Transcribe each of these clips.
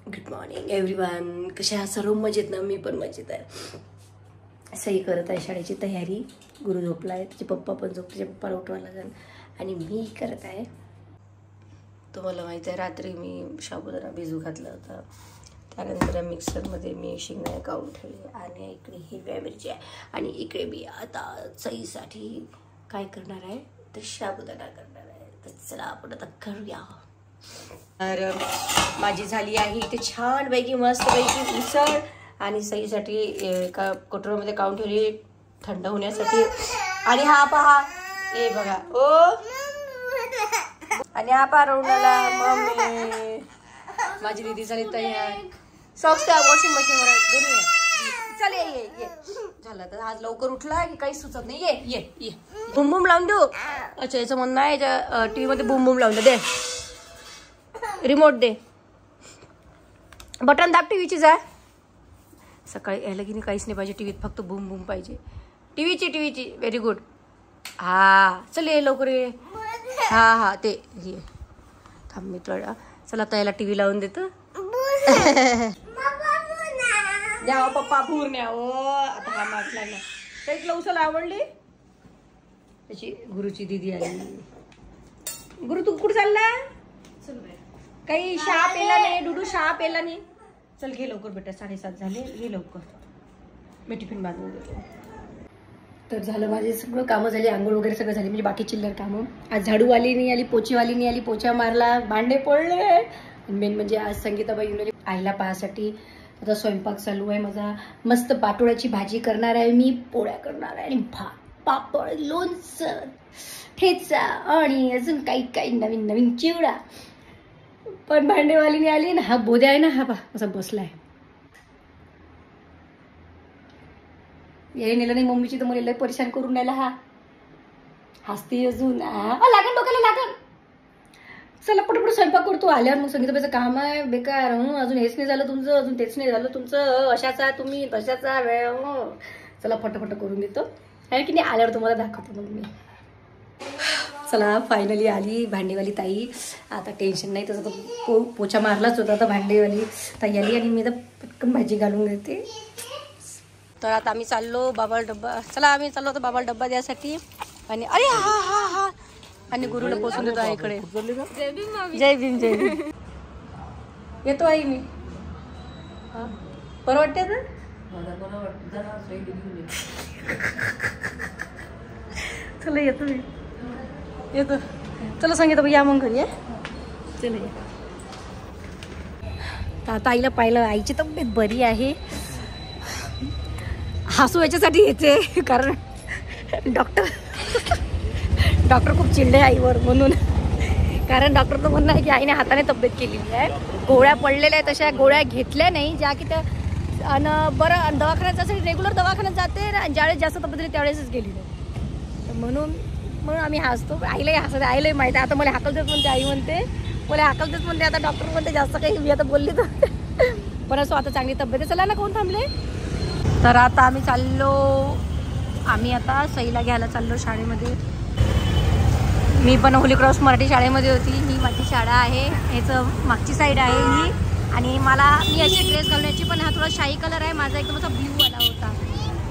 Good morning everyone. कशा आहात सर्व? मजेत ना? मी पण मजेत आहे. सही करत आहे शाळेची तयारी. गुरु झोपला आहे, त्याचे पप्पा पण झोपले, त्याच्या पप्पाला उठवायला लागेल. आणि मी करत आहे, तुम्हाला माहिती आहे रात्री मी साबुदाणा भिजू घातला होता. त्यानंतर मिक्सरमध्ये मी शेंगदाणे काढून ठेवले आणि इकडे हिरव्या मिरच्या आणि इकडे मी आता सहीसाठी काय करणार आहे तर साबुदाणा करणार आहे. तर चला आपण आता करूया. तर माझी झाली आहे इथे छानपैकी मस्तपैकी उसळ आणि सहीसाठी एका कटोऱ्यामध्ये काढून ठेवली थंड होण्यासाठी. आणि हा पहा, हे बघा ओ, आणि हा पहा रवणाला मम्मी माझी दीदी झाली तयार. सॉक्स त्या वॉशिंग मशीनवर दोन्ही आहे. चल ये झालं. तर आज लवकर उठला की काही सुचत नाही. ये ये ये बुम बुम लावून देऊ. अच्छा, याचं म्हणणं आहे याच्या टीव्ही मध्ये बुम बुम लावून दे. रिमोट दे, बटन दाब टीव्हीची. जा सकाळी यायला की नाही काहीच नाही पाहिजे टीव्हीत, फक्त बुम बुम पाहिजे. टीव्हीची व्हेरी गुड. हा चल ये लवकर ये. हा ते ये थांब मी तुला. चला आता याला टीव्ही लावून देतो. द्या पप्पा पूर्ण. ओ आता हा मागला ना. त्याला उसळ आवडली. त्याची गुरुची दीदी आली. गुरु तू कुठे चालला? काही शहा पेला नाही डुडू, शहा पेला नाही. चल घे लवकर बेटा, 7:30 झाले. घे लवकर, मी टिफिन बांधून देतो. तर झालं माझे सगळं कामं झाली, आंघोळ वगैरे सगळं झाली. म्हणजे बाकी चिल्लर कामं. आज झाडूवाली नाही आली, पोचीवाली नाही आली. पोचा मारला, भांडे पडले. मेन म्हणजे आज संगीताबाई येऊन आईला पाहासाठी. आता स्वयंपाक चालू आहे माझा. मस्त पाटोळ्याची भाजी करणार आहे मी, पोळ्या करणार आहे आणि भात, पापड, लोणचं, ठेचा आणि अजून काही काही नवीन नवीन चिवडा. पण भांडेवालीने आली ना. हा बोद्या आहे ना, हा पा असा बसलाय. याने नेलं नाही मम्मीची तर मला लय परेशान करून राहिला. हा हसते अजून. लागन डोक्याला लागन. चला पटपट स्वयंपाक करतो. आल्यावर मग संगीताबाईचं काम आहे बेकार. अजून हेच नाही झालं तुमचं, अजून तेच नाही झालं तुमचं. अशाचा तुम्ही तशाचा वेळ. चला फटाफट करून देतो आहे की नाही. आल्यावर तुम्हाला दाखवतो मग मी. चला फायनली आली भांडेवाली ताई. आता टेन्शन नाही. तसं तर पोचा मारलाच होता. आता भांडेवाली ताई आली आणि मी तर पटकन भाजी घालून देते. तर आता आम्ही चाललो बाबाला डब्बा. चला आम्ही चाललो होतो बाबाला डब्बा द्यासाठी. आणि अरे हा आणि गुरुला पोचून देतो आईकडे. जय भीम जय भीम. येतो आई मी. बरं वाटते ना? चला येतो मी. येतो. चला सांगितलं या मग घरी. चला या. ताईला पाहिलं, आईची तब्येत बरी आहे. हसू याच्यासाठी येते कारण डॉक्टर खूप चिडले आईवर म्हणून. कारण डॉक्टरचं म्हणणं आहे की आईने हाताने तब्येत केलेली आहे. गोळ्या पडलेल्या आहेत, तशा गोळ्या घेतल्या नाही ज्या की त्या. आणि बरं दवाखान्यात जायचं, रेग्युलर दवाखान्यात जाते. ज्यावेळेस जास्त तब्येत झाली त्यावेळेसच गेली नाही. म्हणून आम्ही हसतो. आईलाही हसते. आईलाही माहिती आहे. आता मला हाकलतेच म्हणते आई म्हणते, मला हाकलतेच म्हणते. आता डॉक्टर म्हणते जास्त काही मी आता बोलली तर. पण असं आता चांगली तब्येत आहे. चला ना, कोण थांबले. तर आता आम्ही चाललो. आम्ही आता सईला घ्यायला चाललो शाळेमध्ये. मी पण होली क्रॉस मराठी शाळेमध्ये होती. ही माझी शाळा आहे. ह्याचं मागची साईड आहे ही. आणि मी अशी ड्रेस घालण्याची, पण हा थोडा शाही कलर आहे. माझा एकदम असा ब्ल्यू आला होता.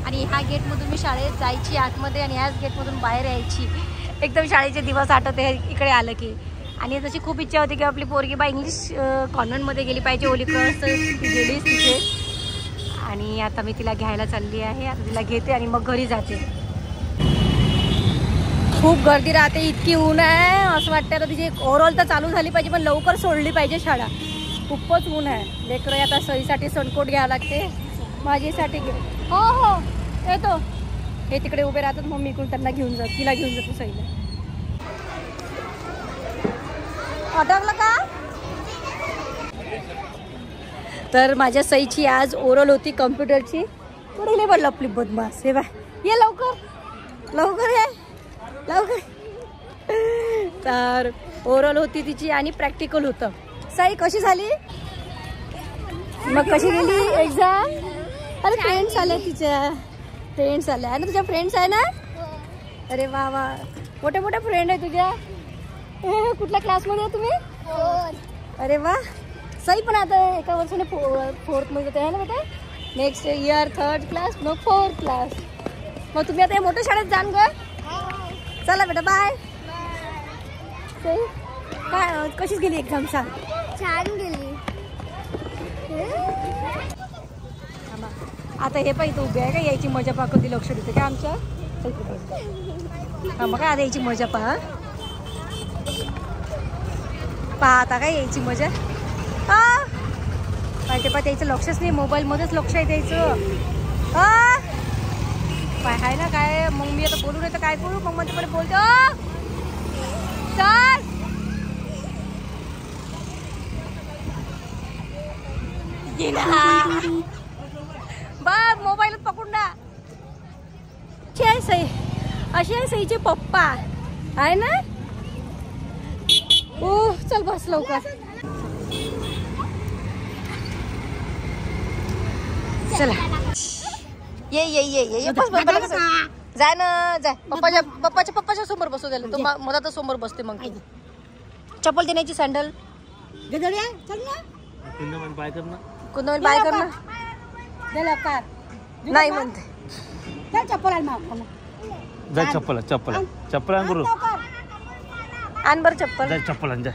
आणि ह्या गेटमधून मी शाळेत जायची आतमध्ये आणि ह्याच गेटमधून बाहेर यायची. एकदम शाळेचे दिवस आठवते इकडे आलं की. आणि तशी खूप इच्छा होती की आपली पोरगी बा इंग्लिश कॉन्व्हेंटमध्ये गेली पाहिजे. होली क्रॉस तर ती गेलीच तिथे. आणि आता मी तिला घ्यायला चालली आहे. आता तिला घेते आणि मग घरी जाते. खूप गर्दी राहते, इतकी ऊन आहे. असं वाटतं आता तिची ओव्हरऑल तर चालू झाली पाहिजे, पण लवकर सोडली पाहिजे शाळा. खूपच ऊन आहे. लेकरं आता सईसाठी सनकोट घ्यावं लागते. माझीसाठी हो येतो. हे तिकडे उभे राहतात. मग मी इकडून त्यांना घेऊन जातो. तिला घेऊन जातो सईला. अटकलं का? तर माझ्या सईची आज ओरल होती कम्प्युटरची. थोडी पण लपली बदमाश. हे बाय ये लवकर लवकर ये लवकर. तर ओरल होती तिची आणि प्रॅक्टिकल होतं. सई कशी झाली मग? कशी गेली एक्झाम? अरे फ्रेंड्स आले, तिच्या फ्रेंड्स आल्या ना. तुझ्या फ्रेंड्स आहे ना? अरे वा वा, मोठे मोठे फ्रेंड आहे तुझ्या. कुठल्या क्लासमध्ये आहे तुम्ही? अरे वा सई पण आता एका वर्षाने 4th मध्ये आहे ना बेटा. नेक्स्ट इयर 3rd क्लास मग 4th क्लास. मग तुम्ही आता मोठ्या शाळेत जाण ग. चला बेटा बाय. सई काय कशीच गेली एक्झाम सांग. छान गेली. आता हे पाहिजे उभे आहे का यायची मजा पहा कधी लक्ष देते का आमच्या. मग काय आता यायची मजा पहा. आता काय यायची मजा. पाहिजे पहा त्याचं लक्षच नाही मोबाईलमध्येच लक्ष आहे त्याचं. काय आहे ना काय मग मी आता बोलू नाही तर काय करू मग मध्ये बोलतो चल. बघ मोबाईलच पकडून ना. अशी आहे सई. अशी आहे सईचे पप्पा आहे ना. ओ चल बस लवकर. चला ये ये ये ये बस बस जाय ना जाय. पप्पाच्या समोर बसू द्यायला तो मधात समोर बसते. मग चप्पल देण्याची सँडल कुंदन बाय कर ना. नाही म्हणते चप्पल जा. चप्पल चप्पल चप्पल आण गुरु. आण बरं चप्पल. चप्पल आण जा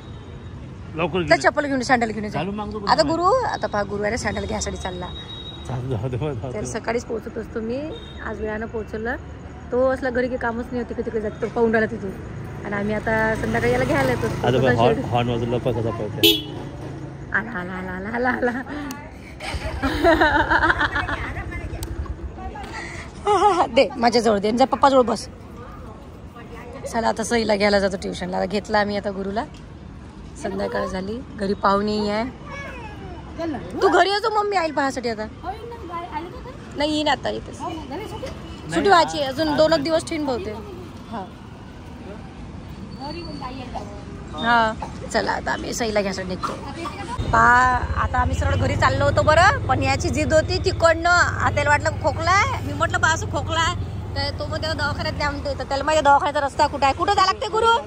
लवकर. तर चप्पल घेऊन सँडल घेऊन जा आता. गुरु आता पहा गुरु अरे सँडल घ्यायसाठी चालला. तर सकाळीच पोहोचत असतो मी. आज वेळानं पोहोचला. तो असला घरी काही कामच नाही होते की तिकडे जातो. तो पाहून राहिला तिथून. आणि आम्ही आता संध्याकाळी याला घ्यायला येतो. हॉर्न वाजवला कसा पळते. आला आला आला आला आला आला. दे माझ्याजवळ दे जा पप्पाजवळ बस. चला आता सईला घ्यायला जातो ट्युशनला. घेतला आम्ही आता गुरुला. संध्याकाळ झाली घरी पाहुणे आहे. तू घरी येतो मम्मी आईल पाहासाठी. आता नाही येईन आता इथे सुट्टी व्हायची अजून 2 दिवस ठेवून बहुते. हा चला आता आम्ही सईला घ्यायसाठी निघतो. आता आम्ही सरळ घरी चाललो होतो बरं. पण याची जिद होती तिकडनं. आत्याला वाटलं खोकला आहे. मी म्हटलं बा असं खोकला आहे तर तो मग त्याला दवाखान्यात द्या म्हणते. तर त्याला माझ्या दवाखान्याचा रस्ता कुठं आहे. कुठं जायला लागते गुरु.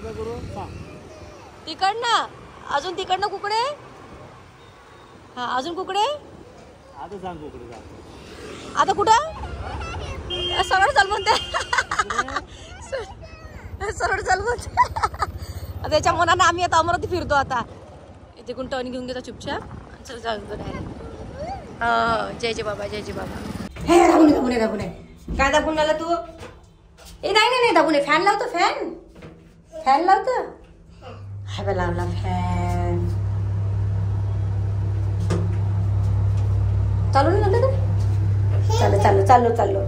तिकडनं अजून तिकडनं कुकडे. हा अजून कुकडे. आता कुठं सरळ चाल म्हणते. सरळ चाल म्हणते. त्याच्या मनानं आम्ही आता अमरावती फिरतो. आता तिकडून टर्न घेऊन घेतो चुपचाप. चल जाऊ डायरेक्ट. जय जय बाबा जय जय बाबा. हे दाबून दाबून काय दाबून आला तू. ए नाही नाही दाबून फॅन लावतो. फॅन लावतो. हा लावला फॅन. चालू नाही चालू चालू चाललो चाललो.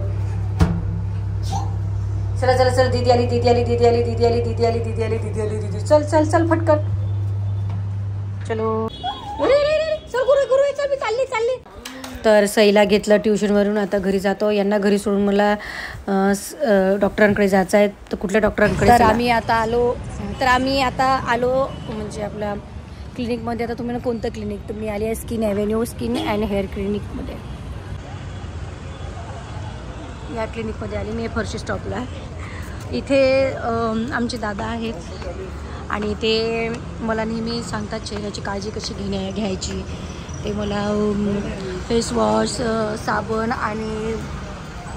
चला चला चल. दीदी आली दीदी आली दीदी आली दीदी आली दीदी आली दीदी आली दीदी आली दीदी. चल चल चल फटकन. चलो चल गुरु गुरु चल मी चालली चालली. तर सईला घेतलं ट्युशनवरून. आता घरी जातो. यांना घरी सोडून मला डॉक्टरांकडे जायचं आहे. तर कुठल्या डॉक्टरांकडे. तर आम्ही आता आलो म्हणजे आपल्या क्लिनिकमध्ये. आता तुम्ही कोणतं क्लिनिक. तर मी आली आहे skin avenue skin and hair क्लिनिकमध्ये. या क्लिनिकमध्ये आली मी. फर्स्ट स्टॉपला इथे आमचे दादा आहेत. आणि ते मला नेहमी सांगतात चेहऱ्याची काळजी कशी घ्यायची. ते मला फेस वॉश साबण आणि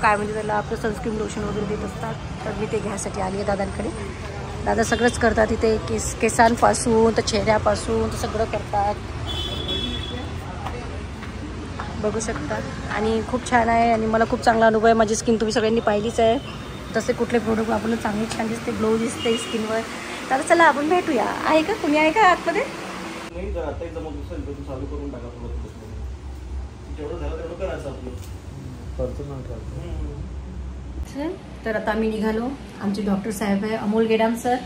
काय म्हणजे त्याला आपलं सनस्क्रीन लोशन वगैरे देत असतात. तर मी ते घ्यायसाठी आली आहे दादांकडे. दादा सगळंच करतात इथे. केसांपासून तर चेहऱ्यापासून तर सगळं करतात. बघू शकता. आणि खूप छान आहे. आणि मला खूप चांगला अनुभव आहे. माझी स्किन तुम्ही सगळ्यांनी पाहिलीच आहे. तसे कुठले प्रोडक्ट वापरलं चांगली छान दिसते. ग्लो दिसते स्किनवर. तर चला आपण भेटूया. आहे का कुणी आहे का आतमध्ये. तर आता आम्ही निघालो. आमचे डॉक्टर साहेब आहे अमोल गेडाम सर.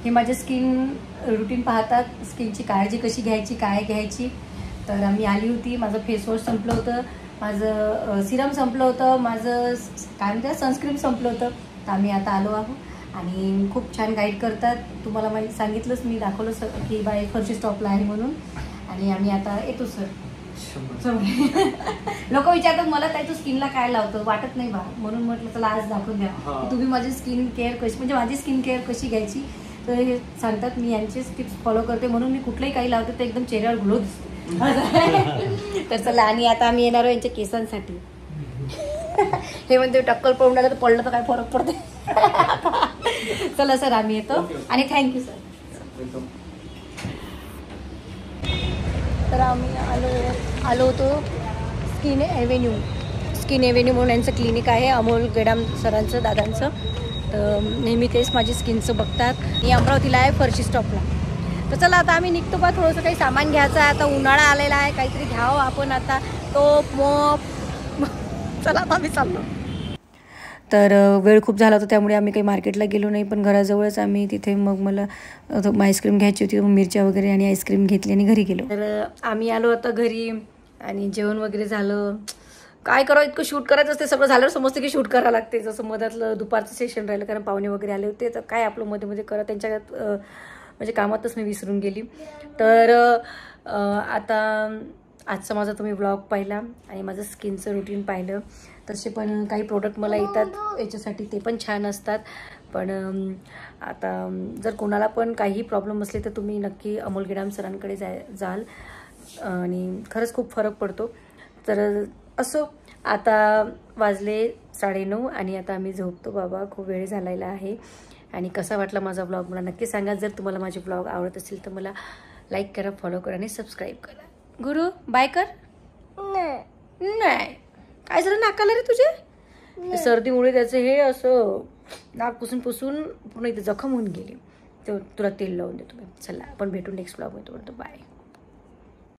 हे माझे स्किन रुटीन पाहतात. स्किनची काळजी कशी घ्यायची काय घ्यायची. तर आम्ही आली होती. माझं फेसवॉश संपलं होतं. माझं सिरम संपलं होतं. माझं काय म्हणतात सनस्क्रीन संपलं होतं. तर आम्ही आता आलो आहोत. आणि खूप छान गाईड करतात. तुम्हाला माहिती सांगितलंच मी दाखवलं सर की बाय फर्स्ट स्टॉपला आहे म्हणून. आणि आम्ही आता येतो सर. लोक विचारतात मला काय तू स्किनला काय लावतो. वाटत नाही बा. म्हणून म्हटलं चला आज दाखवून द्या की तुम्ही माझी स्किन केअर कशी म्हणजे माझी स्किन केअर कशी घ्यायची. तर हे सांगतात. मी यांचेच टिप्स फॉलो करते. म्हणून मी कुठलंही काही लावते तर एकदम चेहऱ्यावर ग्लो दिसते. तर चला, आणि आता आम्ही येणार यांच्या केसांसाठी. हे म्हणते टक्कल पडून राहिलं तर पडलं तर काय फरक पडते. चला सर, आम्ही येतो आणि थँक्यू सर. तर आम्ही आलो होतो स्किन एव्हेन्यू म्हणून यांचं क्लिनिक आहे, अमोल गेडाम सरांचं, दादांचं. तर नेहमी तेच माझी स्किनचं बघतात. मी अमरावतीला आहे, फरशी स्टॉपला. तर चला आता आम्ही निघतो बा, थोडंसं काही सामान घ्यायचं आहे. आता उन्हाळा आलेला आहे, काहीतरी घ्यावं आपण आता. टोप मॉप. चला आता आम्ही चाललो. तर वेळ खूप झाला होता, त्यामुळे आम्ही काही मार्केटला गेलो नाही. पण घराजवळच आम्ही तिथे मग मला आईस्क्रीम घ्यायची होती, मग मिरच्या वगैरे आणि आईस्क्रीम घेतली आणि घरी गेलो. तर आम्ही आलो आता घरी आणि जेवण वगैरे झालं. काय करावं, इतकं शूट करायचं असते, सगळं झाल्यावर समजतं की शूट करावं लागते. जसं मधातलं दुपारचं सेशन राहिलं, कारण पाहुणे वगैरे आले होते. तर काय आपलं मध्ये मध्ये करा, त्यांच्या म्हणजे कामातच मी विसरून गेली. तर आता आजचा माझा तुम्ही ब्लॉग पाहिला आणि माझं स्किनचं रुटीन पाहिलं. तसे पण काही प्रोडक्ट मला येतात याच्यासाठी, ते पण छान असतात. पण आता जर कोणाला पण काही प्रॉब्लेम असले तर तुम्ही नक्की अमोल गेडाम सरांकडे जाल आणि खरंच खूप फरक पडतो. तर असो, आता वाजले 9:30 आणि आता आम्ही झोपतो बाबा, खूप वेळ झालेला आहे. आणि कसा वाटला माझा ब्लॉग मला नक्की सांगा. जर तुम्हाला माझे ब्लॉग आवडत असेल तर मला लाईक करा, फॉलो करा आणि सबस्क्राईब करा. गुरु बाय कर. नाही काय झालं नाकाला रे तुझे? सर्दीमुळे त्याचं हे असं नाक पुसून पूर्ण इथे जखम होऊन गेली. तर तुला तेल लावून देतो. चला आपण भेटू नेक्स्ट ब्लॉग मध्ये. बाय.